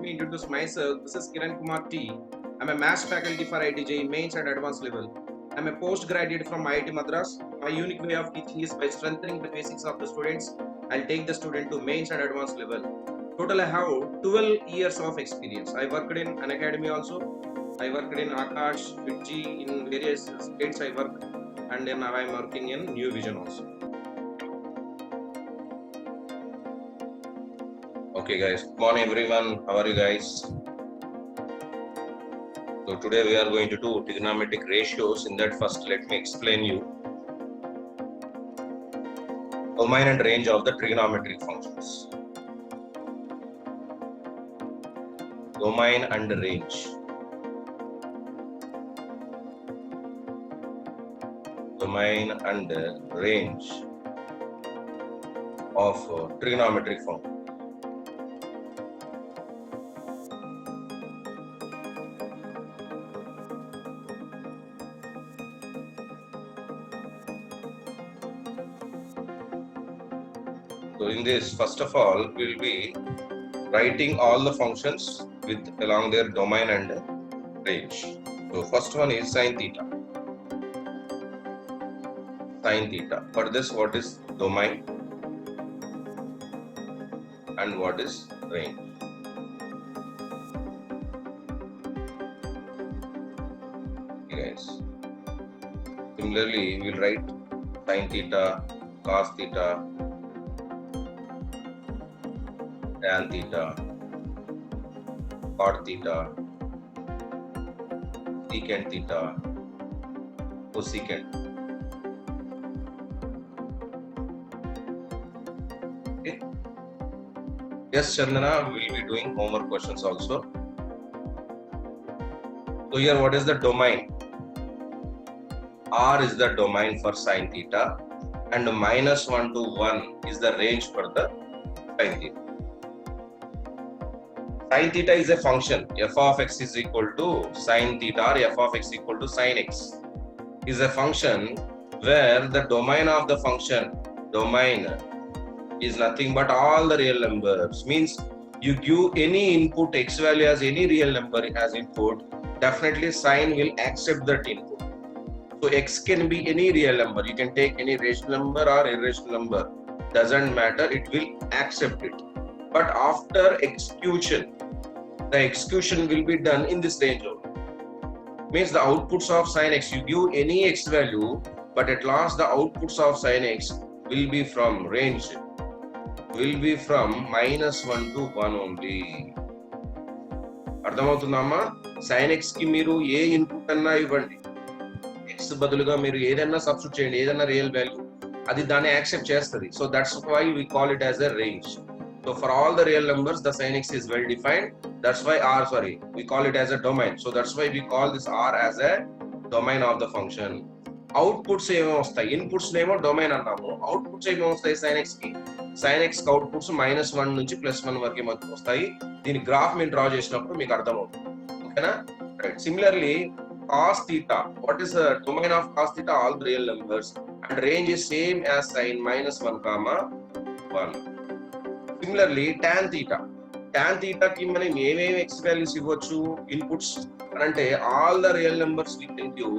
me introduce myself. This is Kiran Kumar T. I'm a maths faculty for IIT mains and advanced level. I'm a postgraduate from IIT Madras. My unique way of teaching is by strengthening the basics of the students. I'll take the student to mains and advanced level. Total I have 12 years of experience. I worked in an academy also. I worked in Akash, Fiji, in various states I worked, and then now I'm working in New Vision also. Okay guys, good morning everyone. How are you guys? So today we are going to do trigonometric ratios. In that, first let me explain you domain and range of the trigonometric functions. Domain and range. Domain and range of trigonometric function. So in this, first of all, we will be writing all the functions with along their domain and range. So first one is sin theta. Sin theta. For this, what is domain and what is range? Okay, guys. Similarly, we will write sin theta, cos theta, tan theta, cot theta, secant theta, cosecant. Okay. Yes, Chandana, we will be doing homework questions also. So here, what is the domain? R is the domain for sin theta, and -1 to 1 is the range for the sin theta. Sin theta is a function. F of x is equal to sin theta, or f of x equal to sin x is a function where the domain of the function, domain is nothing but all the real numbers. Means you give any input, x value as any real number as input, definitely sin will accept that input. So x can be any real number. You can take any rational number or irrational number. Doesn't matter, it will accept it. But after execution, the execution will be done in this range only. Means the outputs of sin x, you give any x value, but at last the outputs of sin x will be from range, will be from -1 to 1 only. అర్థమవుతుందమ్మా? sin x కి మీరు ఏ input అన్నా ఇవ్వండి, x బదులుగా మీరు ఏదైనా substitute చేయండి, ఏదైనా real value, అది దాన్ని యాక్సెప్ట్ చేస్తుంది. So that's why we call it as a range. So for all the real numbers, the sin x is well defined. That's why we call it as a domain. So that's why we call this R as a domain of the function. Outputs ఏమో వస్తాయి, inputs ఏమో domain అన్నాము. Outputs ఏమో వస్తాయి sin x కి? sin x కి outputs -1 నుంచి +1 వరకు మధ్య వస్తాయి. దీని గ్రాఫ్ మీరు డ్రా చేసినప్పుడు మీకు అర్థమవుతుంది. ఓకేనా? Right. Similarly cos theta, what is the domain of cos theta? All the real numbers, and range is same as sin -1, 1. Similarly, tan theta. Tan theta ki మనం ఏమేమి x values ఇవ్వచ్చు inputs అంటే all the real numbers we can give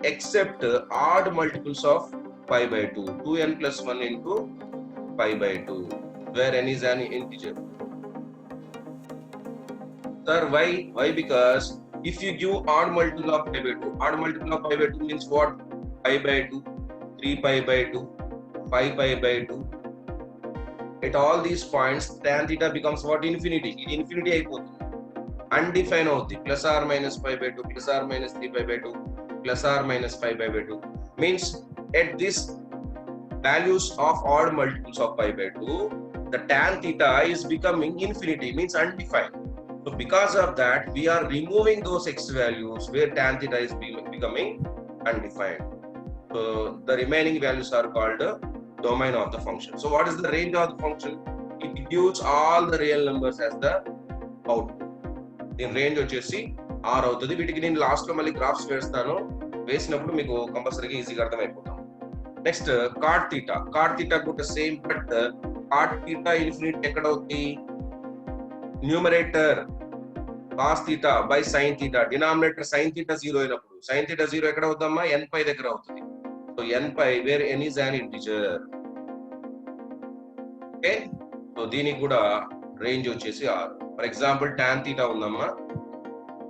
except odd multiples of pi/2, 2n plus 1 into pi/2, where n is an integer. Sir, why? Because if you give odd multiple of pi/2, odd multiple of pi/2 means what? Pi/2, 3pi/2, 5pi/2. At all these points, tan theta becomes what? Infinity. It infinity అయిపోతుంది, undefined అవుతుంది. +or-5/2, +or-3pi/2, +or-5/2 means at this values of odd multiples of pi/2, the tan theta is becoming infinity, means undefined. So because of that, we are removing those x values where tan theta is becoming undefined. So the remaining values are called domain of the function. So what is the range of the function? It gives all the real numbers as the output. In range వచ్చేసి r అవుతుంది. వీటికి నేను last లో మళ్ళీ graphs వేస్తాను, వేసినప్పుడు మీకు కంపల్సరీగా ఈజీగా అర్థమైపోతాం. Next cot theta. Cot theta కూడా same, but cot theta infinity ఎక్కడ అవుతుంది? numerator cos theta by sin theta, denominator sin theta 0 అయినప్పుడు sin theta 0 ఎక్కడ అవుతుందమ్మా n pi దగ్గర అవుతుంది. So n pi where n is an integer. Okay, so దీనికి కూడా రేంజ్ వచ్చేసి r. For example tan theta ఉందమ్మా,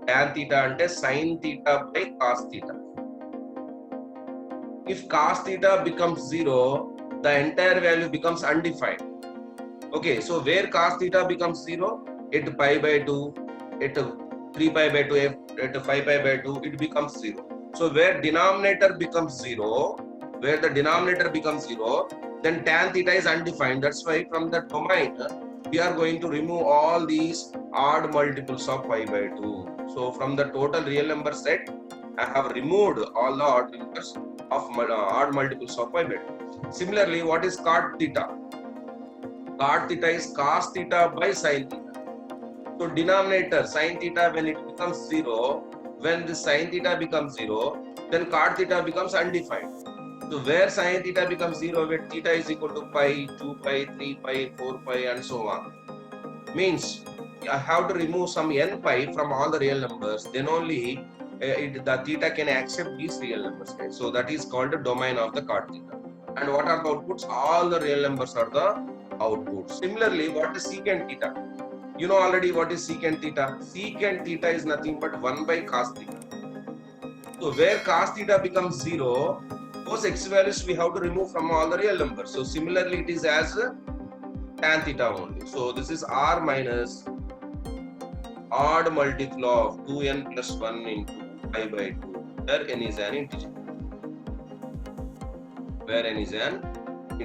tan theta అంటే sin theta by cos theta. If cos theta becomes 0, the entire value becomes undefined. Okay, so where cos theta becomes 0, at pi by 2, at 3 pi by 2, at 5 pi by 2, it becomes 0. So where denominator becomes 0, where the denominator becomes 0, then tan theta is undefined. That's why from the domain, we are going to remove all these odd multiples of pi by 2. So from the total real number set, I have removed all the odd numbers of odd multiples of pi by 2. Similarly, what is cot theta? Cot theta is cos theta by sin theta. So denominator sin theta, when it becomes 0, when the sin theta becomes 0, then cot theta becomes undefined. So where sin theta becomes 0, where theta is equal to pi, 2 pi, 3 pi, 4 pi and so on. Means I have to remove some n pi from all the real numbers, then only the theta can accept these real numbers. So that is called the domain of the cot theta. And what are the outputs? All the real numbers are the outputs. Similarly, what is secant theta? You know already what is secant theta. Secant theta is nothing but 1 by cos theta. So where cos theta becomes 0, those x values we have to remove from all the real numbers. So similarly, it is as tan theta only. So this is r minus odd multiple of 2n plus 1 into pi by 2, where n is an integer. Where n is an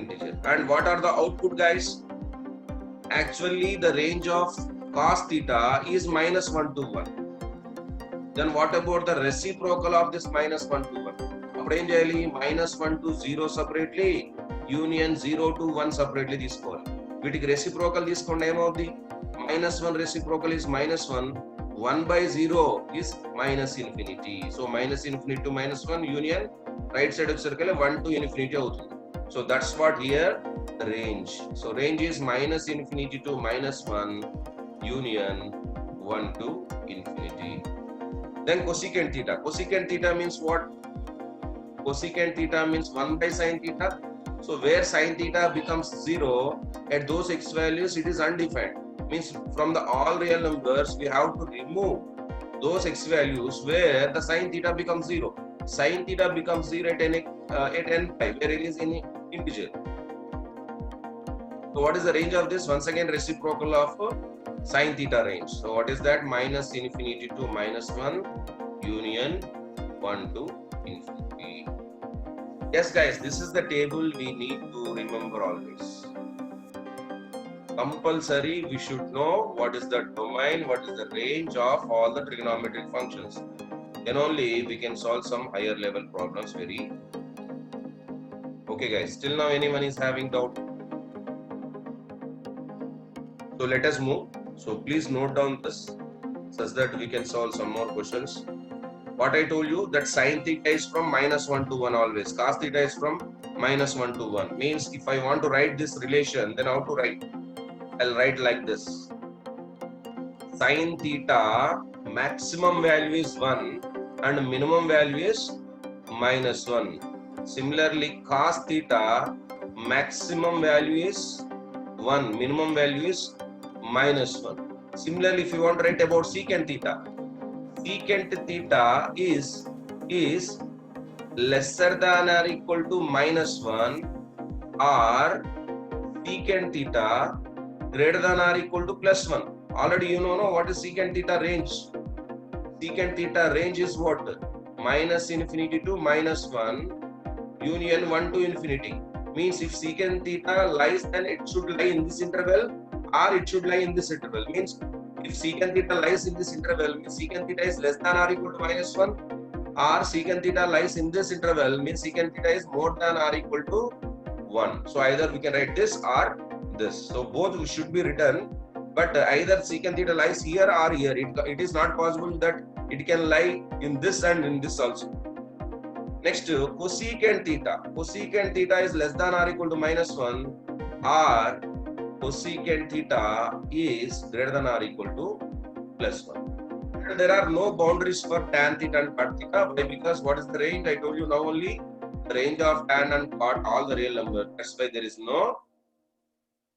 integer. And what are the output, guys? Actually, the range of cos theta is minus 1 to 1. Then what about the reciprocal of this minus 1 to 1? అప్పుడు ఏం చేయాలి? minus 1 to 0 separately, union 0 to 1 separately తీసుకోవాలి. వీటికి reciprocal తీసుకోండి, ఏమవుద్ది? minus 1 reciprocal is minus 1, 1 by 0 is minus infinity. So minus infinity to minus 1 union right side వచ్చేసరికి 1 to infinity అవుతుంది. So that's what here the range. So range is minus infinity to minus 1 union 1 to infinity. Then cosecant theta. Cosecant theta means what? Cosecant theta means 1 by sin theta. So where sin theta becomes 0, at those x values it is undefined. Means from the all real numbers we have to remove those x values where the sin theta becomes 0. Sin theta becomes 0 at n pi, where it is in integer. So what is the range of this? Once again, reciprocal of sin theta range. So what is that? Minus infinity to minus 1 union 1 to infinity. Yes guys, this is the table we need to remember always. Compulsory, we should know what is the domain, what is the range of all the trigonometric functions. Then only we can solve some higher level problems very. Okay guys, till now anyone is having doubt? So let us move. So please note down this such that we can solve some more questions. What I told you, that sin theta is from minus 1 to 1 always. Cos theta is from minus 1 to 1. Means if I want to write this relation, then how to write? I'll write like this. Sin theta maximum value is 1 and minimum value is minus 1. Similarly, cos theta maximum value is 1, minimum value is minus 1. Similarly, if you want to write about secant theta is lesser than or equal to minus 1, or secant theta greater than or equal to plus 1. Already you know what is secant theta range. Secant theta range is what? Minus infinity to minus 1 union 1 to infinity. Means if secant theta lies, then it should lie in this interval or it should lie in this interval. Means if secant theta lies in this interval, means secant theta is less than or equal to minus 1, or secant theta lies in this interval, means secant theta is more than or equal to 1. So either we can write this or this. So both should be written, but either secant theta lies here or here. It is not possible that it can lie in this and in this also. Next, cosecant theta. Cosecant theta is less than or equal to minus 1, or cosecant theta is greater than or equal to plus 1. And there are no boundaries for tan theta and cot theta. Why? Because what is the range? I told you now only the range of tan and cot, all the real numbers. That's why there is no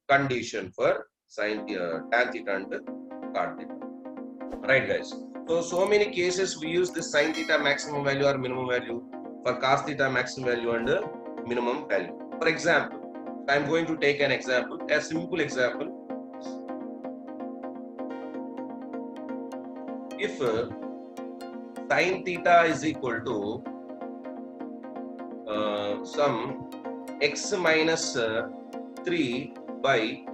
condition for tan theta and cot theta. Right, guys? So many cases we use this sin theta maximum value or minimum value, for cos theta maximum value and minimum value. For example, I am going to take an example, a simple example. If sin theta is equal to some x minus 3 by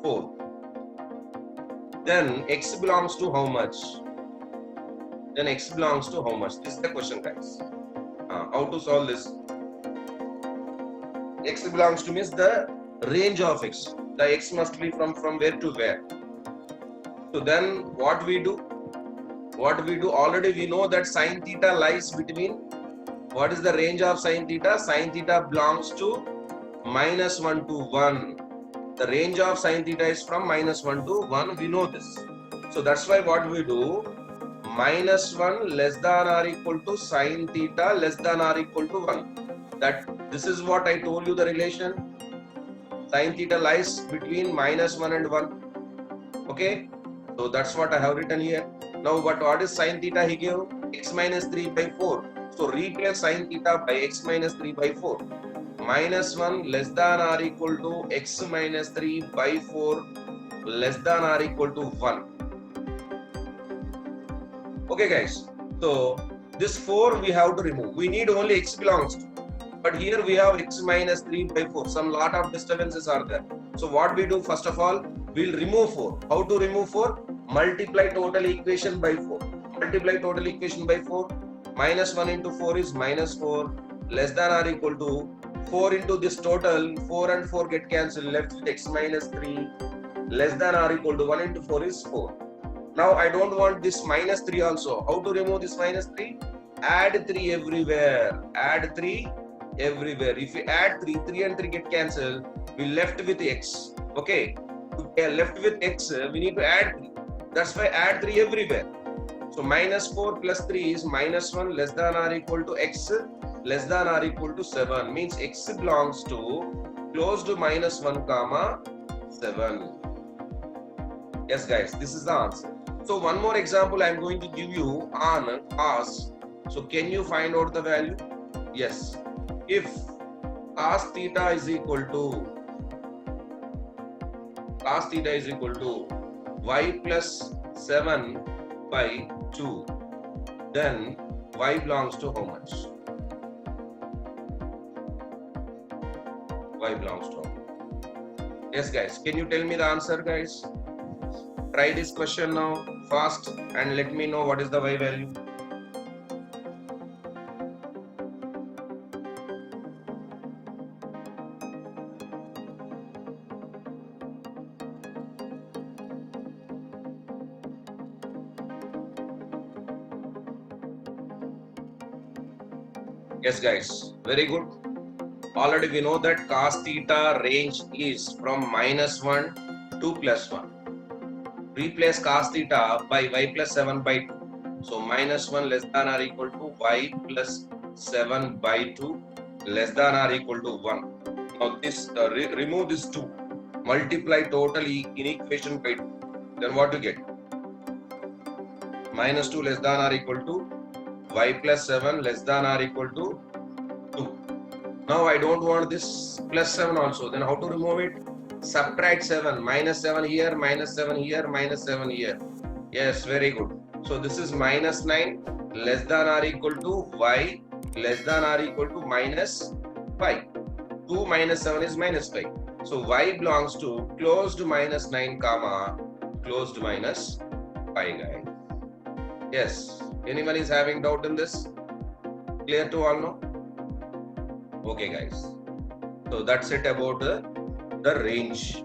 4, then x belongs to how much? Then x belongs to how much? This is the question, guys. How to solve this? X belongs to means the range of x. The x must be from where to where. So then what we do? Already we know that sin theta lies between. What is the range of sin theta? Sin theta belongs to -1 to 1. The range of sin theta is from -1 to 1. We know this. So that's why what we do, -1 less than or equal to sin theta less than or equal to 1. That this is what I told you, the relation. Sin theta lies between -1 and 1. Okay. So that's what I have written here. Now, but what is sin theta he gave? X minus 3 by 4. So replace sin theta by x minus 3 by 4. -1 less than or equal to x minus 3 by 4 less than or equal to 1. Okay, guys. So this 4 we have to remove. We need only x belongs to. But here we have x minus 3 by 4. Some lot of disturbances are there. So what we do, first of all, we'll remove 4. How to remove 4? Multiply total equation by 4. Multiply total equation by 4. -1 into 4 is -4. Less than or equal to 4 into this total. 4 and 4 get cancelled. Left with x minus 3. Less than or equal to 1 into 4 is 4. Now I don't want this -3 also. How to remove this -3? Add 3 everywhere. Add 3 everywhere. If we add 3, 3 and 3 get cancelled. We left with x. Okay. We are left with x. We need to add 3. That's why add 3 everywhere. So -4 plus 3 is -1 less than or equal to x less than or equal to 7. Means x belongs to close to -1 comma 7. Yes, guys, this is the answer. So one more example I am going to give you on cos. So can you find out the value? Yes. If cos theta is equal to y plus 7 by 2, then y belongs to how much? Y belongs to how much? Yes, guys. Can you tell me the answer, guys? Try this question now fast and let me know what is the y value. Yes, guys, very good. Already we know that cos theta range is from -1 to +1. Replace cos theta by y plus 7 by 2. So -1 less than or equal to y plus 7 by 2 less than or equal to 1. Now this remove this 2. Multiply total in equation by 2. Then what you get? -2 less than or equal to y plus 7 less than or equal to 2. Now I don't want this plus 7 also. Then how to remove it? Subtract 7. -7 here, -7 here, -7 here. Yes, very good. So this is -9 less than or equal to y less than or equal to -5. 2 minus 7 is -5. So y belongs to close to -9 comma close to -5, guys. Yes. Anyone is having doubt in this? Clear to all now? Okay, guys. So that's it about the range.